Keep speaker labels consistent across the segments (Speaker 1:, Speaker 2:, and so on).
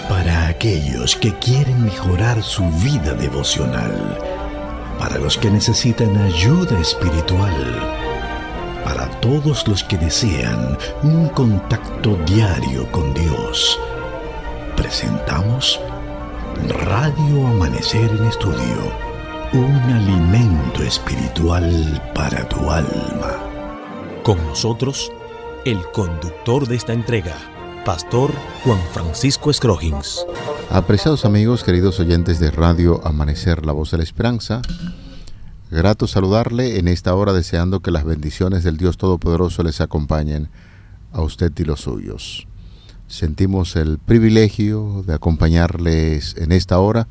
Speaker 1: Para aquellos que quieren mejorar su vida devocional, para los que necesitan ayuda espiritual, para todos los que desean un contacto diario con Dios, presentamos Radio Amanecer en Estudio, un alimento espiritual para tu alma.
Speaker 2: Con nosotros, el conductor de esta entrega, Pastor Juan Francisco Scroggins.
Speaker 3: Apreciados amigos, queridos oyentes de Radio Amanecer, la voz de la esperanza, grato saludarle en esta hora, deseando que las bendiciones del Dios Todopoderoso les acompañen a usted y los suyos. Sentimos el privilegio de acompañarles en esta hora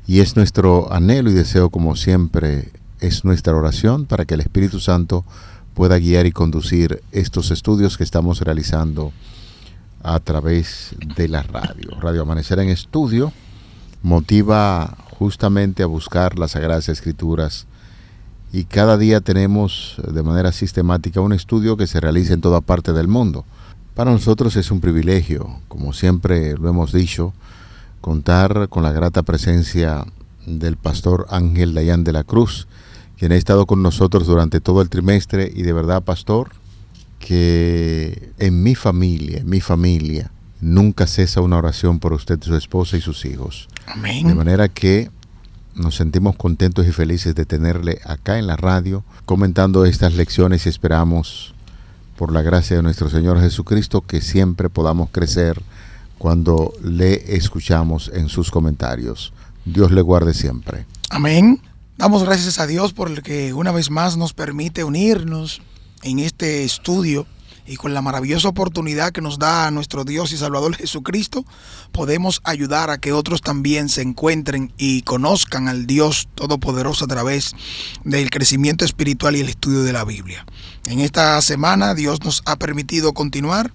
Speaker 3: y es nuestro anhelo y deseo, como siempre, es nuestra oración para que el Espíritu Santo pueda guiar y conducir estos estudios que estamos realizando a través de la radio. Radio Amanecer en Estudio motiva justamente a buscar las Sagradas Escrituras y cada día tenemos de manera sistemática un estudio que se realiza en toda parte del mundo. Para nosotros es un privilegio, como siempre lo hemos dicho, contar con la grata presencia del pastor Ángel Dayan de la Cruz, quien ha estado con nosotros durante todo el trimestre, y de verdad, pastor, que en mi familia, nunca cesa una oración por usted, su esposa y sus hijos.
Speaker 4: Amén.
Speaker 3: De manera que nos sentimos contentos y felices de tenerle acá en la radio, comentando estas lecciones, y esperamos, por la gracia de nuestro Señor Jesucristo, que siempre podamos crecer cuando le escuchamos en sus comentarios. Dios le guarde siempre.
Speaker 4: Amén. Damos gracias a Dios por el que una vez más nos permite unirnos en este estudio, y con la maravillosa oportunidad que nos da nuestro Dios y Salvador Jesucristo, podemos ayudar a que otros también se encuentren y conozcan al Dios Todopoderoso a través del crecimiento espiritual y el estudio de la Biblia. En esta semana Dios nos ha permitido continuar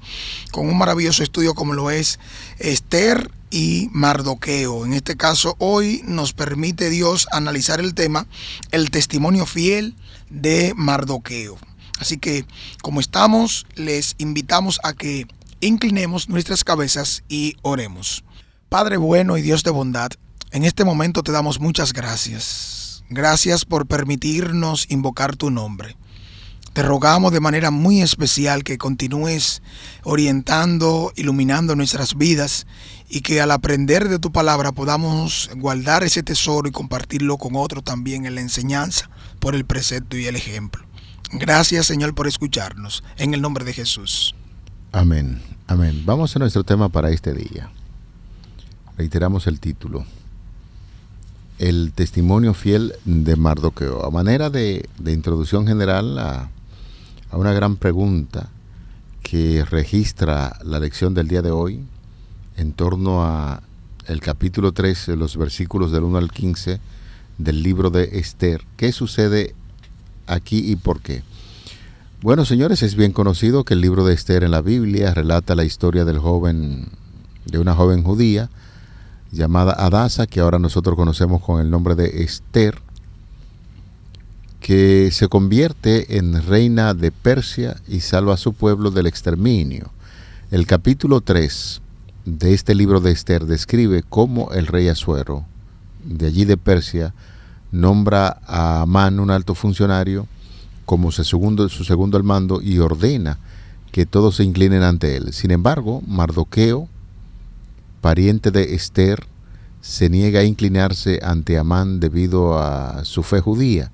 Speaker 4: con un maravilloso estudio como lo es Esther y Mardoqueo. En este caso, hoy nos permite Dios analizar el tema, el testimonio fiel de Mardoqueo. Así que, como estamos, les invitamos a que inclinemos nuestras cabezas y oremos. Padre bueno y Dios de bondad, en este momento te damos muchas gracias. Gracias por permitirnos invocar tu nombre. Te rogamos de manera muy especial que continúes orientando, iluminando nuestras vidas, y que al aprender de tu palabra podamos guardar ese tesoro y compartirlo con otros también en la enseñanza, por el precepto y el ejemplo. Gracias, Señor, por escucharnos. En el nombre de Jesús.
Speaker 3: Amén. Amén. Vamos a nuestro tema para este día. Reiteramos el título: el testimonio fiel de Mardoqueo. A manera de introducción general a una gran pregunta que registra la lección del día de hoy, en torno a el capítulo 13, los versículos del 1 al 15 del libro de Esther. ¿Qué sucede aquí y por qué? Bueno, señores, es bien conocido que el libro de Esther en la Biblia relata la historia de una joven judía llamada Hadasa, que ahora nosotros conocemos con el nombre de Esther, que se convierte en reina de Persia y salva a su pueblo del exterminio. El capítulo 3 de este libro de Esther describe cómo el rey Asuero, de allí de Persia, nombra a Amán, un alto funcionario, como su segundo al mando, y ordena que todos se inclinen ante él. Sin embargo, Mardoqueo, pariente de Esther, se niega a inclinarse ante Amán debido a su fe judía.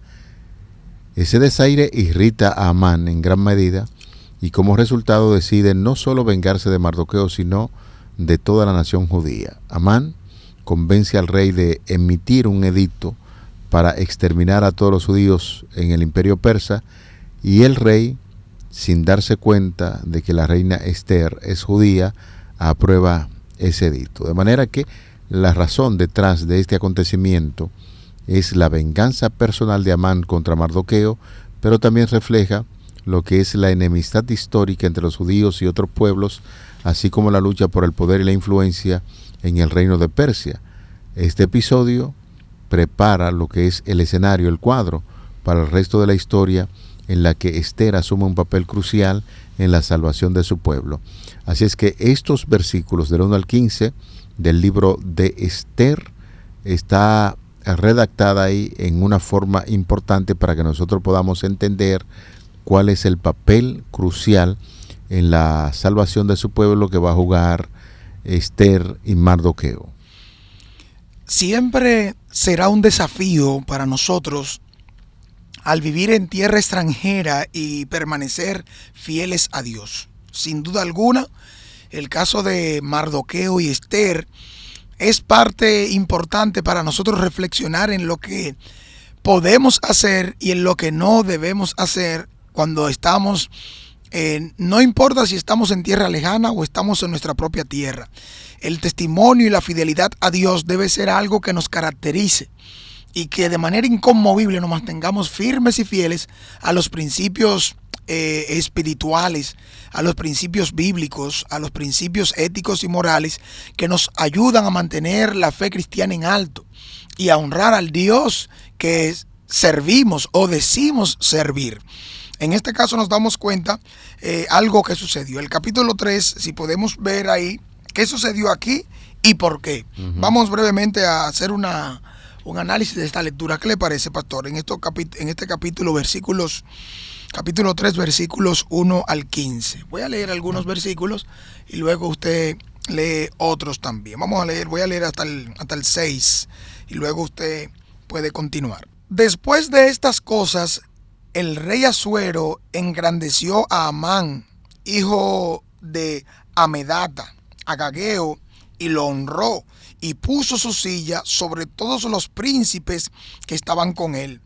Speaker 3: Ese desaire irrita a Amán en gran medida, y como resultado decide no solo vengarse de Mardoqueo, sino de toda la nación judía. Amán convence al rey de emitir un edicto para exterminar a todos los judíos en el imperio persa, y el rey, sin darse cuenta de que la reina Esther es judía, aprueba ese edicto. De manera que la razón detrás de este acontecimiento es la venganza personal de Amán contra Mardoqueo, pero también refleja lo que es la enemistad histórica entre los judíos y otros pueblos, así como la lucha por el poder y la influencia en el reino de Persia. Este episodio prepara lo que es el escenario, el cuadro, para el resto de la historia, en la que Esther asume un papel crucial en la salvación de su pueblo. Así es que estos versículos del 1 al 15 del libro de Esther está redactada ahí en una forma importante para que nosotros podamos entender cuál es el papel crucial en la salvación de su pueblo que va a jugar Esther y Mardoqueo.
Speaker 4: Siempre será un desafío para nosotros al vivir en tierra extranjera y permanecer fieles a Dios. Sin duda alguna, el caso de Mardoqueo y Esther es parte importante para nosotros reflexionar en lo que podemos hacer y en lo que no debemos hacer cuando estamos, no importa si estamos en tierra lejana o estamos en nuestra propia tierra. El testimonio y la fidelidad a Dios debe ser algo que nos caracterice y que de manera inconmovible nos mantengamos firmes y fieles a los principios espirituales, a los principios bíblicos, a los principios éticos y morales que nos ayudan a mantener la fe cristiana en alto y a honrar al Dios que servimos o decimos servir. En este caso nos damos cuenta algo que sucedió. El capítulo 3, si podemos ver ahí, ¿qué sucedió aquí y por qué? Vamos brevemente a hacer un análisis de esta lectura. ¿Qué le parece, pastor? En este capítulo, capítulo 3, versículos 1 al 15. Voy a leer algunos versículos y luego usted lee otros también. Voy a leer hasta el 6 y luego usted puede continuar. Después de estas cosas, el rey Asuero engrandeció a Amán, hijo de Amedata, Agageo, y lo honró y puso su silla sobre todos los príncipes que estaban con él.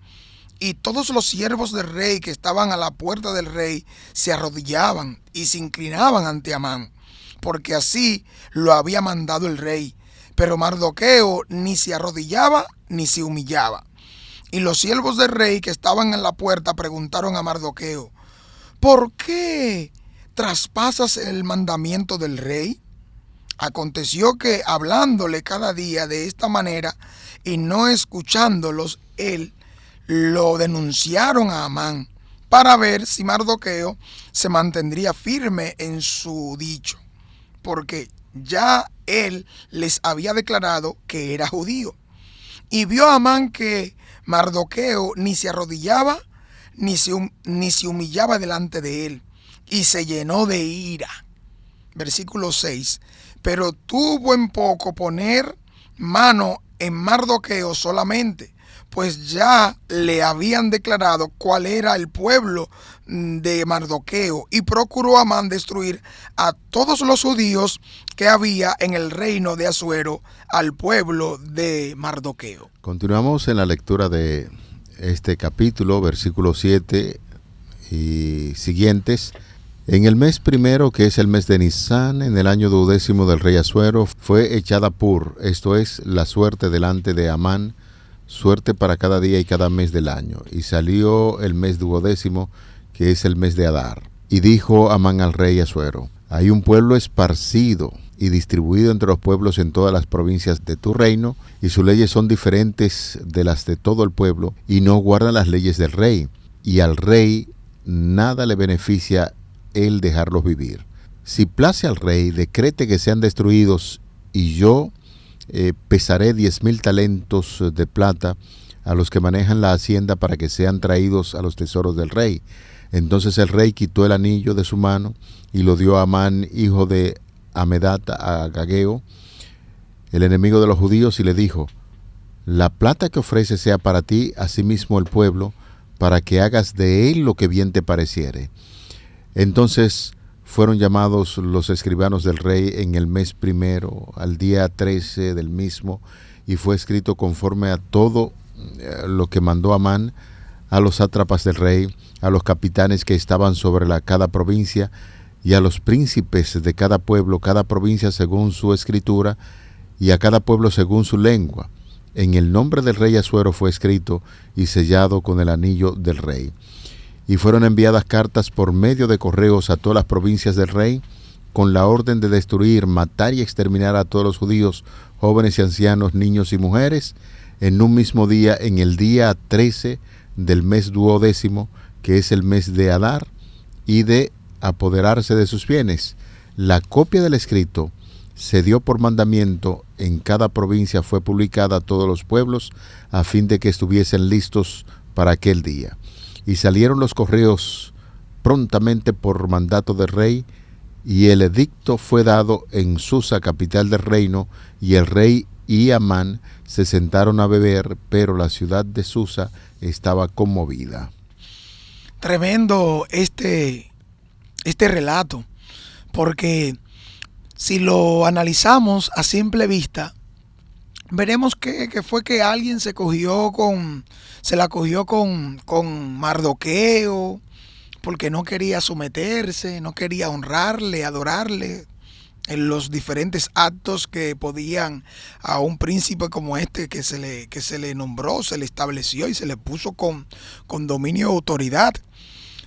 Speaker 4: Y todos los siervos del rey que estaban a la puerta del rey se arrodillaban y se inclinaban ante Amán, porque así lo había mandado el rey. Pero Mardoqueo ni se arrodillaba ni se humillaba. Y los siervos del rey que estaban en la puerta preguntaron a Mardoqueo: ¿por qué traspasas el mandamiento del rey? Aconteció que hablándole cada día de esta manera y no escuchándolos, él lo denunciaron a Amán para ver si Mardoqueo se mantendría firme en su dicho, porque ya él les había declarado que era judío. Y vio Amán que Mardoqueo ni se arrodillaba ni se humillaba delante de él, y se llenó de ira. Versículo 6. Pero tuvo en poco poner mano en Mardoqueo solamente, pues ya le habían declarado cuál era el pueblo de Mardoqueo, y procuró Amán destruir a todos los judíos que había en el reino de Asuero, al pueblo de Mardoqueo.
Speaker 3: Continuamos en la lectura de este capítulo, versículo 7 y siguientes. En el mes primero, que es el mes de Nisán, en el año 12 del rey Asuero, fue echada Pur, esto es, la suerte delante de Amán, suerte para cada día y cada mes del año. Y salió el mes 12, que es el mes de Adar. Y dijo Amán al rey Asuero: hay un pueblo esparcido y distribuido entre los pueblos en todas las provincias de tu reino, y sus leyes son diferentes de las de todo el pueblo, y no guardan las leyes del rey. Y al rey nada le beneficia el dejarlos vivir. Si place al rey, decrete que sean destruidos, y yo pesaré 10,000 talentos de plata a los que manejan la hacienda para que sean traídos a los tesoros del rey. Entonces el rey quitó el anillo de su mano y lo dio a Amán, hijo de Amedata, a Agageo, el enemigo de los judíos, y le dijo: la plata que ofreces sea para ti, asimismo el pueblo, para que hagas de él lo que bien te pareciere. Entonces fueron llamados los escribanos del rey en el mes primero, al día 13 del mismo, y fue escrito conforme a todo lo que mandó Amán, a los sátrapas del rey, a los capitanes que estaban sobre cada provincia, y a los príncipes de cada pueblo, cada provincia según su escritura, y a cada pueblo según su lengua. En el nombre del rey Asuero fue escrito y sellado con el anillo del rey. Y fueron enviadas cartas por medio de correos a todas las provincias del rey, con la orden de destruir, matar y exterminar a todos los judíos, jóvenes y ancianos, niños y mujeres, en un mismo día, en el día 13 del mes 12, que es el mes de Adar, y de apoderarse de sus bienes. La copia del escrito se dio por mandamiento, en cada provincia fue publicada a todos los pueblos, a fin de que estuviesen listos para aquel día. Y salieron los correos prontamente por mandato del rey, y el edicto fue dado en Susa, capital del reino, y el rey y Amán se sentaron a beber, pero la ciudad de Susa estaba conmovida.
Speaker 4: Tremendo este relato, porque si lo analizamos a simple vista, veremos que fue que alguien se la cogió con Mardoqueo, porque no quería someterse, no quería honrarle, adorarle en los diferentes actos que podían a un príncipe como este que se le nombró, se le estableció y se le puso con dominio y autoridad.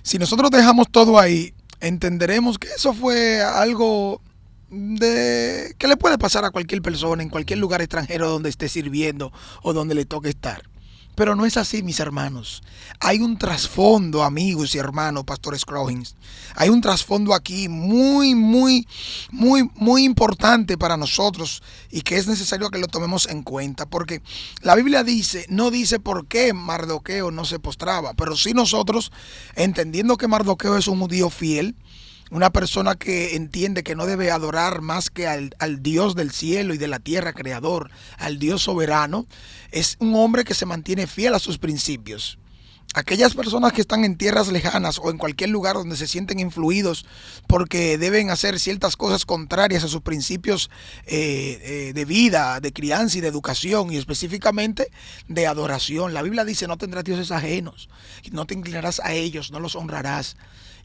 Speaker 4: Si nosotros dejamos todo ahí, entenderemos que eso fue algo que le puede pasar a cualquier persona en cualquier lugar extranjero donde esté sirviendo o donde le toque estar. Pero no es así, mis hermanos. Hay un trasfondo, amigos y hermanos, Pastor Scroggins. Hay un trasfondo aquí muy importante para nosotros y que es necesario que lo tomemos en cuenta. Porque la Biblia no dice por qué Mardoqueo no se postraba, pero sí nosotros, entendiendo que Mardoqueo es un judío fiel, una persona que entiende que no debe adorar más que al Dios del cielo y de la tierra creador, al Dios soberano, es un hombre que se mantiene fiel a sus principios. Aquellas personas que están en tierras lejanas o en cualquier lugar donde se sienten influidos porque deben hacer ciertas cosas contrarias a sus principios de vida, de crianza y de educación, y específicamente de adoración. La Biblia dice: no tendrás dioses ajenos, no te inclinarás a ellos, no los honrarás.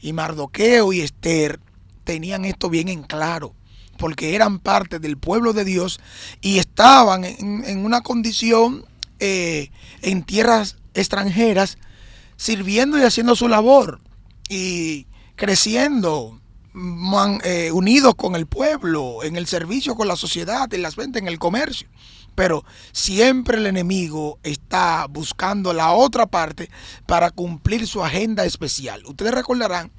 Speaker 4: Y Mardoqueo y Esther tenían esto bien en claro, porque eran parte del pueblo de Dios y estaban en una condición en tierras extranjeras, sirviendo y haciendo su labor y creciendo, unidos con el pueblo, en el servicio con la sociedad, en las ventas, en el comercio. Pero siempre el enemigo está buscando la otra parte para cumplir su agenda especial. Ustedes recordarán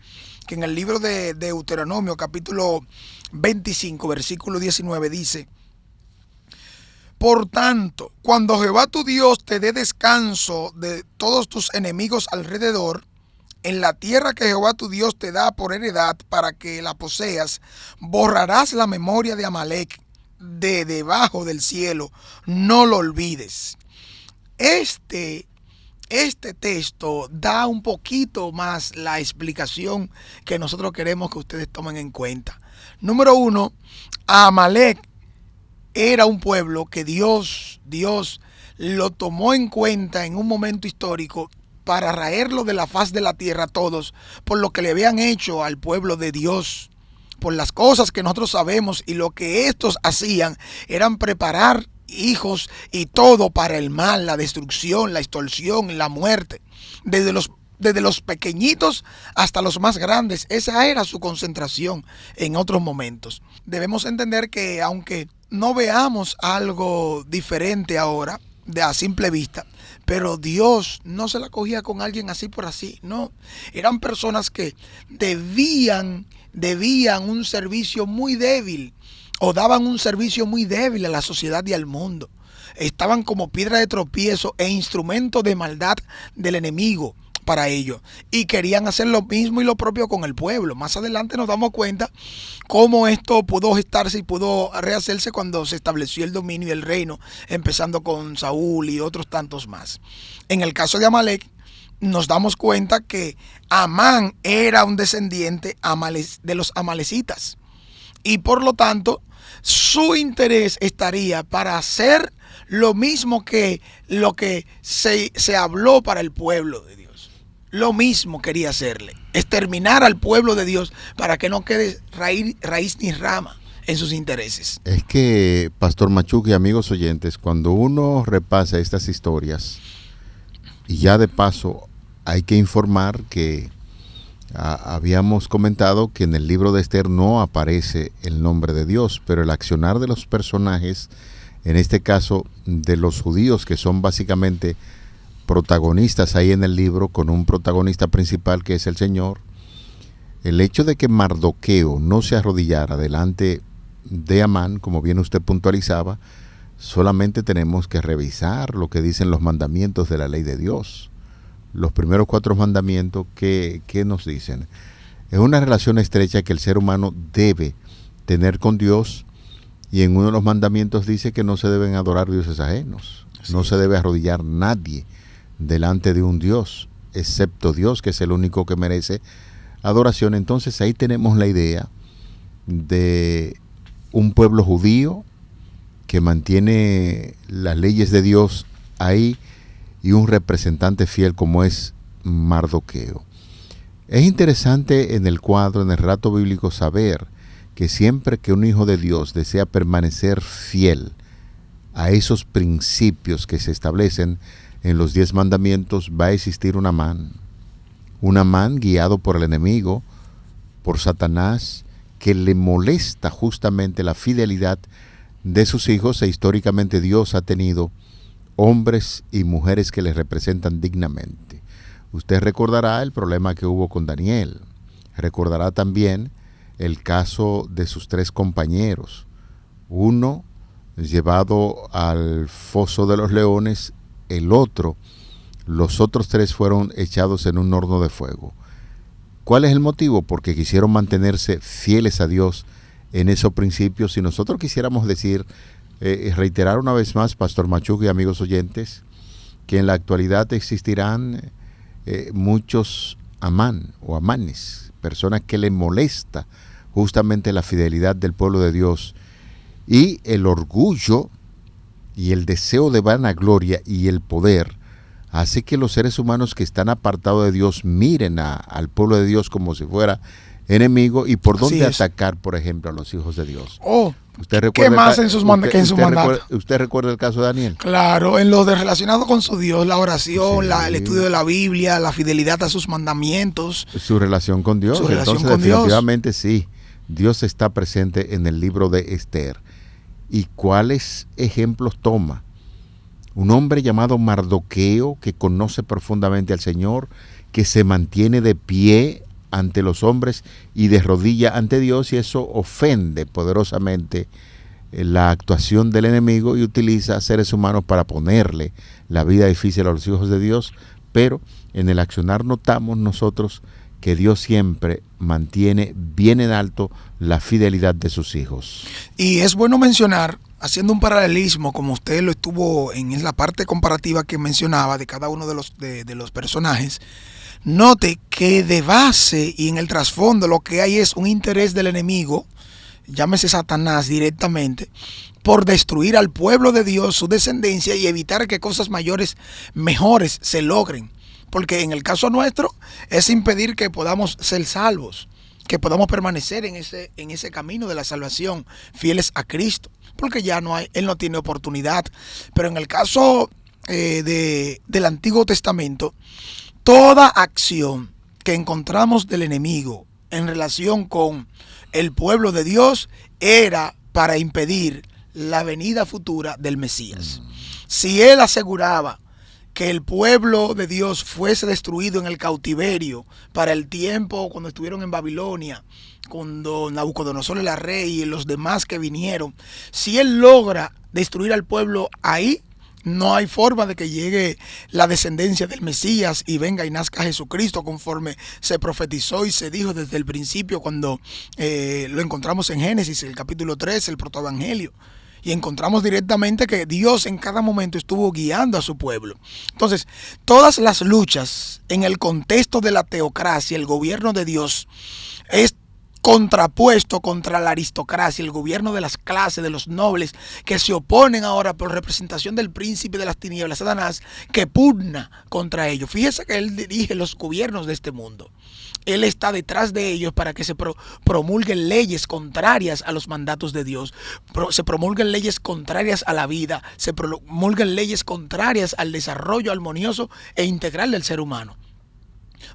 Speaker 4: que en el libro de Deuteronomio, capítulo 25, versículo 19, dice: por tanto, cuando Jehová tu Dios te dé descanso de todos tus enemigos alrededor, en la tierra que Jehová tu Dios te da por heredad para que la poseas, borrarás la memoria de Amalec de debajo del cielo, no lo olvides. Este texto da un poquito más la explicación que nosotros queremos que ustedes tomen en cuenta. Número uno, Amalec era un pueblo que Dios lo tomó en cuenta en un momento histórico para raerlo de la faz de la tierra a todos por lo que le habían hecho al pueblo de Dios. Por las cosas que nosotros sabemos, y lo que estos hacían eran preparar hijos y todo para el mal, la destrucción, la extorsión, la muerte. Desde los pequeñitos hasta los más grandes, esa era su concentración en otros momentos. Debemos entender que aunque no veamos algo diferente ahora, a simple vista, pero Dios no se la cogía con alguien así por así, no. Eran personas que debían un servicio muy débil, o daban un servicio muy débil a la sociedad y al mundo. Estaban como piedra de tropiezo e instrumento de maldad del enemigo para ello, y querían hacer lo mismo y lo propio con el pueblo. Más adelante nos damos cuenta cómo esto pudo gestarse y pudo rehacerse cuando se estableció el dominio y el reino, empezando con Saúl y otros tantos más. En el caso de Amalec, nos damos cuenta que Amán era un descendiente de los amalecitas, y por lo tanto su interés estaría para hacer lo mismo que lo que se habló para el pueblo de Dios. Lo mismo quería hacerle, exterminar al pueblo de Dios para que no quede raíz ni rama en sus intereses.
Speaker 3: Es que, Pastor Machuque y amigos oyentes, cuando uno repasa estas historias, y ya de paso hay que informar que habíamos comentado que en el libro de Esther no aparece el nombre de Dios, pero el accionar de los personajes, en este caso de los judíos, que son básicamente protagonistas ahí en el libro, con un protagonista principal que es el Señor, El hecho de que Mardoqueo no se arrodillara delante de Amán, como bien usted puntualizaba, solamente tenemos que revisar lo que dicen los mandamientos de la ley de Dios. Los primeros 4 mandamientos, ¿qué nos dicen? Es una relación estrecha que el ser humano debe tener con Dios, y en uno de los mandamientos dice que no se deben adorar dioses ajenos. No se debe arrodillar nadie delante de un Dios, excepto Dios, que es el único que merece adoración. Entonces ahí tenemos la idea de un pueblo judío que mantiene las leyes de Dios ahí, y un representante fiel como es Mardoqueo. Es interesante en el cuadro, en el relato bíblico, saber que siempre que un hijo de Dios desea permanecer fiel a esos principios que se establecen en los 10 mandamientos, va a existir un Amán guiado por el enemigo, por Satanás, que le molesta justamente la fidelidad de sus hijos, e históricamente Dios ha tenido hombres y mujeres que le representan dignamente. Usted recordará el problema que hubo con Daniel, recordará también el caso de sus 3 compañeros, uno llevado al foso de los leones, los otros 3 fueron echados en un horno de fuego. ¿Cuál es el motivo? Porque quisieron mantenerse fieles a Dios en esos principios. Si nosotros quisiéramos decir, reiterar una vez más, Pastor Machuca y amigos oyentes, que en la actualidad existirán muchos Amán o Amanes, personas que le molesta justamente la fidelidad del pueblo de Dios, y el orgullo y el deseo de vanagloria y el poder hace que los seres humanos que están apartados de Dios miren al pueblo de Dios como si fuera enemigo, y por dónde atacar, por ejemplo, a los hijos de Dios.
Speaker 4: ¿Qué más en sus mandatos?
Speaker 3: ¿Usted recuerda el caso de Daniel?
Speaker 4: Claro, en lo de relacionado con su Dios, la oración, el estudio de la Biblia, la fidelidad a sus mandamientos.
Speaker 3: Su relación con Dios. Entonces, definitivamente sí, Dios está presente en el libro de Esther. ¿Y cuáles ejemplos toma? Un hombre llamado Mardoqueo, que conoce profundamente al Señor, que se mantiene de pie ante los hombres y de rodilla ante Dios, y eso ofende poderosamente la actuación del enemigo, y utiliza a seres humanos para ponerle la vida difícil a los hijos de Dios. Pero en el accionar notamos nosotros que Dios siempre mantiene bien en alto la fidelidad de sus hijos.
Speaker 4: Y es bueno mencionar, haciendo un paralelismo, como usted lo estuvo en la parte comparativa que mencionaba de cada uno de los personajes, note que de base y en el trasfondo lo que hay es un interés del enemigo, llámese Satanás directamente, por destruir al pueblo de Dios, su descendencia, y evitar que cosas mejores se logren. Porque en el caso nuestro es impedir que podamos ser salvos, que podamos permanecer en ese camino de la salvación, fieles a Cristo, porque ya Él no tiene oportunidad. Pero en el caso del Antiguo Testamento, toda acción que encontramos del enemigo en relación con el pueblo de Dios era para impedir la venida futura del Mesías. Si él aseguraba que el pueblo de Dios fuese destruido en el cautiverio para el tiempo cuando estuvieron en Babilonia, cuando Nabucodonosor era rey y los demás que vinieron, si él logra destruir al pueblo ahí, no hay forma de que llegue la descendencia del Mesías y venga y nazca Jesucristo, conforme se profetizó y se dijo desde el principio, cuando lo encontramos en Génesis, el capítulo 3, el protoevangelio. Y encontramos directamente que Dios en cada momento estuvo guiando a su pueblo. Entonces, todas las luchas en el contexto de la teocracia, el gobierno de Dios, es contrapuesto contra la aristocracia, el gobierno de las clases, de los nobles, que se oponen ahora por representación del príncipe de las tinieblas, Satanás, que pugna contra ellos. Fíjese que él dirige los gobiernos de este mundo. Él está detrás de ellos para que se promulguen leyes contrarias a los mandatos de Dios, se promulguen leyes contrarias a la vida, se promulguen leyes contrarias al desarrollo armonioso e integral del ser humano.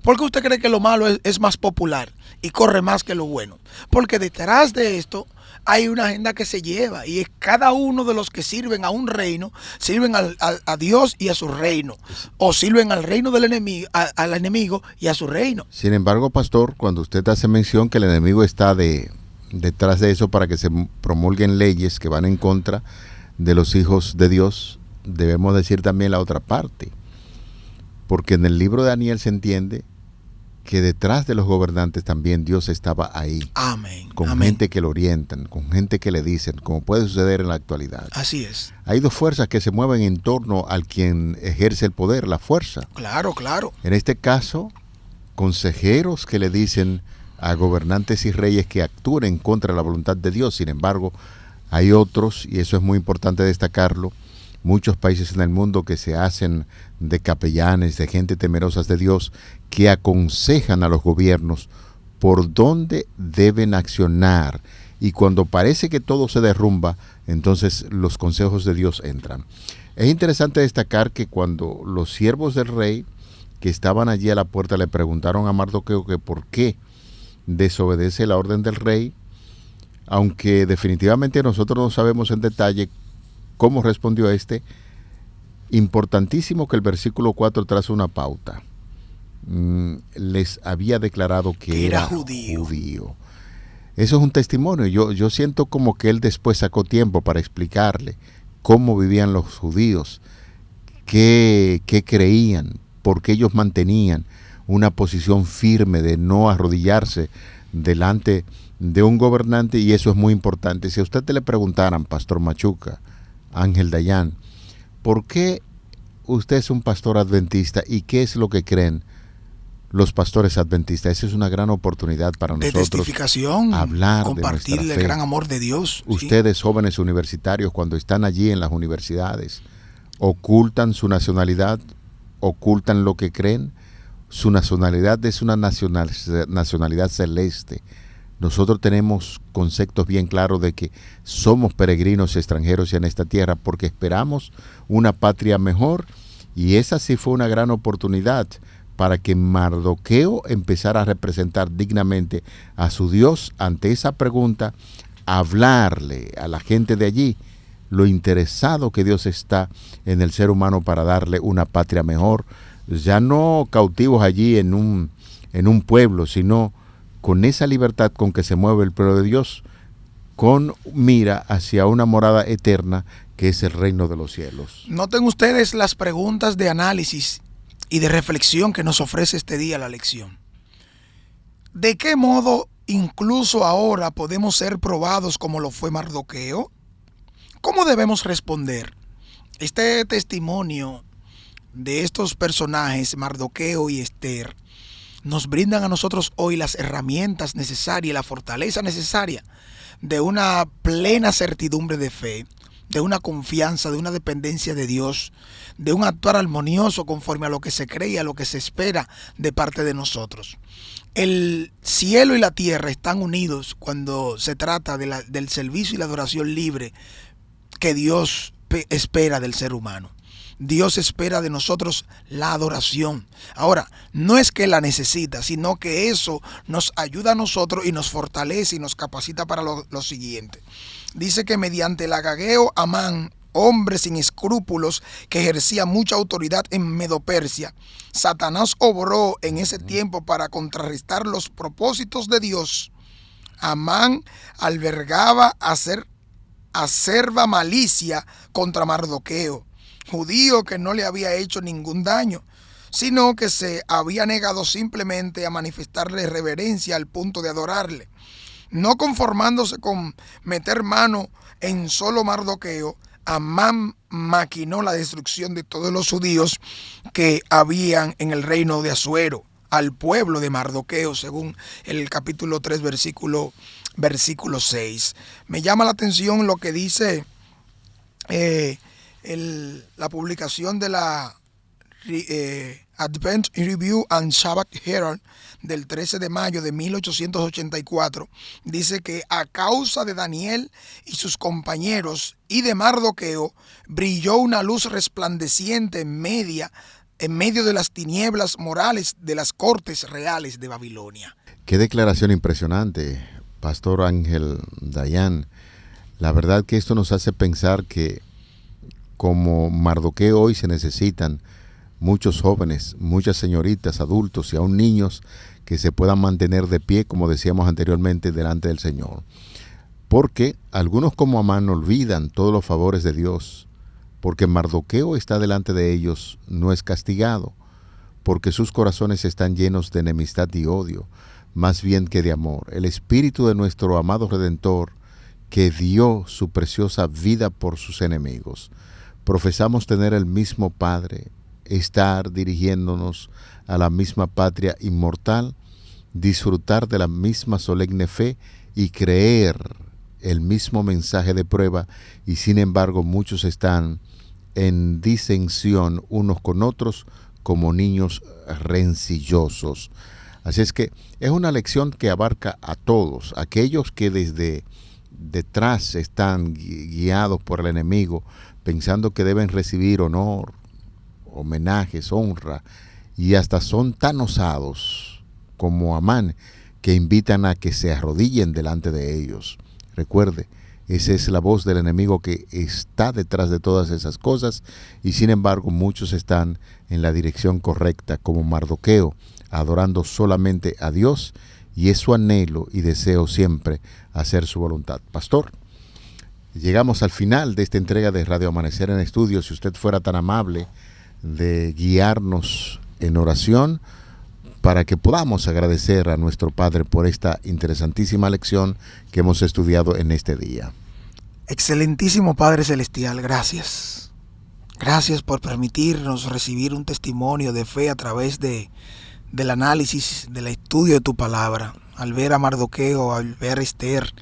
Speaker 4: ¿Por qué usted cree que lo malo es más popular y corre más que lo bueno. Porque detrás de esto hay una agenda que se lleva, y es cada uno de los que sirven a un reino, sirven a Dios y a su reino, o sirven al reino del enemigo, al enemigo y a su reino.
Speaker 3: Sin embargo, pastor, cuando usted hace mención que el enemigo está detrás de eso para que se promulguen leyes que van en contra de los hijos de Dios, debemos decir también la otra parte, porque en el libro de Daniel se entiende que detrás de los gobernantes también Dios estaba ahí.
Speaker 4: Amén.
Speaker 3: Con
Speaker 4: Amén.
Speaker 3: gente que lo orientan, con gente que le dicen, como puede suceder en la actualidad.
Speaker 4: Así es.
Speaker 3: Hay dos fuerzas que se mueven en torno al quien ejerce el poder, la fuerza.
Speaker 4: Claro, claro.
Speaker 3: En este caso, consejeros que le dicen a gobernantes y reyes que actúen en contra de la voluntad de Dios. Sin embargo, hay otros, y eso es muy importante destacarlo, muchos países en el mundo que se hacen de capellanes, de gente temerosa de Dios, que aconsejan a los gobiernos por dónde deben accionar. Y cuando parece que todo se derrumba, entonces los consejos de Dios entran. Es interesante destacar que cuando los siervos del rey que estaban allí a la puerta le preguntaron a Mardoqueo que por qué desobedece la orden del rey, aunque definitivamente nosotros no sabemos en detalle cómo respondió importantísimo que el versículo 4 traza una pauta. Les había declarado que era judío. Eso es un testimonio. Yo siento como que él después sacó tiempo para explicarle cómo vivían los judíos, qué creían, por qué ellos mantenían una posición firme de no arrodillarse delante de un gobernante, y eso es muy importante. Si a usted le preguntaran, Pastor Machuca, Ángel Dayan, ¿por qué usted es un pastor adventista y qué es lo que creen los pastores adventistas? Esa es una gran oportunidad para
Speaker 4: de
Speaker 3: nosotros
Speaker 4: testificación,
Speaker 3: hablar
Speaker 4: compartir
Speaker 3: de
Speaker 4: el gran amor de Dios.
Speaker 3: Ustedes, jóvenes universitarios, cuando están allí en las universidades, ocultan su nacionalidad, ocultan lo que creen. Su nacionalidad es una nacionalidad celeste. Nosotros tenemos conceptos bien claros de que somos peregrinos extranjeros en esta tierra porque esperamos una patria mejor, y esa sí fue una gran oportunidad para que Mardoqueo empezara a representar dignamente a su Dios ante esa pregunta, hablarle a la gente de allí lo interesado que Dios está en el ser humano para darle una patria mejor, ya no cautivos allí en un pueblo, sino con esa libertad con que se mueve el pueblo de Dios, con mira hacia una morada eterna que es el reino de los cielos.
Speaker 4: Noten ustedes las preguntas de análisis y de reflexión que nos ofrece este día la lección. ¿De qué modo incluso ahora podemos ser probados como lo fue Mardoqueo? ¿Cómo debemos responder? Este testimonio de estos personajes, Mardoqueo y Esther, nos brindan a nosotros hoy las herramientas necesarias, la fortaleza necesaria de una plena certidumbre de fe, de una confianza, de una dependencia de Dios, de un actuar armonioso conforme a lo que se cree y a lo que se espera de parte de nosotros. El cielo y la tierra están unidos cuando se trata del servicio y la adoración libre que Dios espera del ser humano. Dios espera de nosotros la adoración. Ahora, no es que la necesita, sino que eso nos ayuda a nosotros y nos fortalece y nos capacita para lo siguiente. Dice que mediante el agageo Amán, hombre sin escrúpulos que ejercía mucha autoridad en Medo-Persia, Satanás obró en ese tiempo para contrarrestar los propósitos de Dios. Amán albergaba acerba malicia contra Mardoqueo, judío que no le había hecho ningún daño, sino que se había negado simplemente a manifestarle reverencia al punto de adorarle. No conformándose con meter mano en solo Mardoqueo, Amán maquinó la destrucción de todos los judíos que habían en el reino de Asuero, al pueblo de Mardoqueo, según el capítulo 3, versículo 6. Me llama la atención lo que dice la publicación de la Advent Review and Shabbat Herald del 13 de mayo de 1884, dice que a causa de Daniel y sus compañeros y de Mardoqueo brilló una luz resplandeciente en medio de las tinieblas morales de las cortes reales de Babilonia.
Speaker 3: Qué declaración impresionante, Pastor Ángel Dayan. La verdad que esto nos hace pensar que como Mardoqueo hoy se necesitan muchos jóvenes, muchas señoritas, adultos y aún niños que se puedan mantener de pie, como decíamos anteriormente, delante del Señor. Porque algunos como Amán olvidan todos los favores de Dios, porque Mardoqueo está delante de ellos, no es castigado, porque sus corazones están llenos de enemistad y odio, más bien que de amor. El Espíritu de nuestro amado Redentor, que dio su preciosa vida por sus enemigos. Profesamos tener el mismo Padre, estar dirigiéndonos a la misma patria inmortal, disfrutar de la misma solemne fe y creer el mismo mensaje de prueba, y sin embargo muchos están en disensión unos con otros como niños rencillosos. Así es que es una lección que abarca a todos, aquellos que desde detrás están guiados por el enemigo, pensando que deben recibir honor, homenajes, honra, y hasta son tan osados como Amán, que invitan a que se arrodillen delante de ellos. Recuerde, esa es la voz del enemigo que está detrás de todas esas cosas, y sin embargo muchos están en la dirección correcta, como Mardoqueo, adorando solamente a Dios, y es su anhelo y deseo siempre hacer su voluntad. Pastor, llegamos al final de esta entrega de Radio Amanecer en Estudio. Si usted fuera tan amable de guiarnos en oración para que podamos agradecer a nuestro Padre por esta interesantísima lección que hemos estudiado en este día.
Speaker 4: Excelentísimo Padre Celestial, gracias. Gracias por permitirnos recibir un testimonio de fe a través del análisis, del estudio de tu palabra. Al ver a Mardoqueo, al ver a Esther,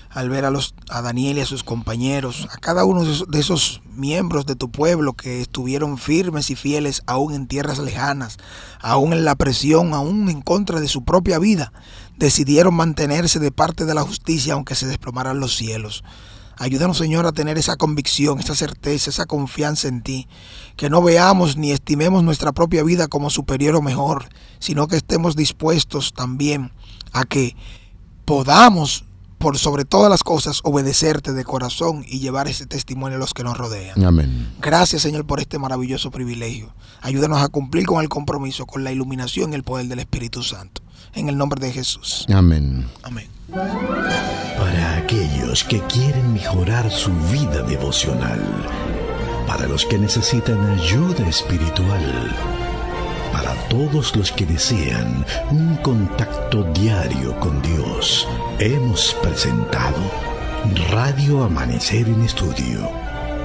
Speaker 4: al ver a Daniel y a sus compañeros, a cada uno de esos miembros de tu pueblo que estuvieron firmes y fieles aún en tierras lejanas, aún en la presión, aún en contra de su propia vida, decidieron mantenerse de parte de la justicia aunque se desplomaran los cielos. Ayúdanos, Señor, a tener esa convicción, esa certeza, esa confianza en ti, que no veamos ni estimemos nuestra propia vida como superior o mejor, sino que estemos dispuestos también a que podamos, por sobre todas las cosas, obedecerte de corazón y llevar ese testimonio a los que nos rodean.
Speaker 3: Amén.
Speaker 4: Gracias, Señor, por este maravilloso privilegio. Ayúdanos a cumplir con el compromiso, con la iluminación y el poder del Espíritu Santo. En el nombre de Jesús.
Speaker 3: Amén.
Speaker 4: Amén.
Speaker 1: Para aquellos que quieren mejorar su vida devocional, para los que necesitan ayuda espiritual, para todos los que desean un contacto diario con Dios, hemos presentado Radio Amanecer en Estudio,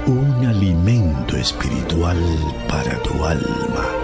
Speaker 1: un alimento espiritual para tu alma.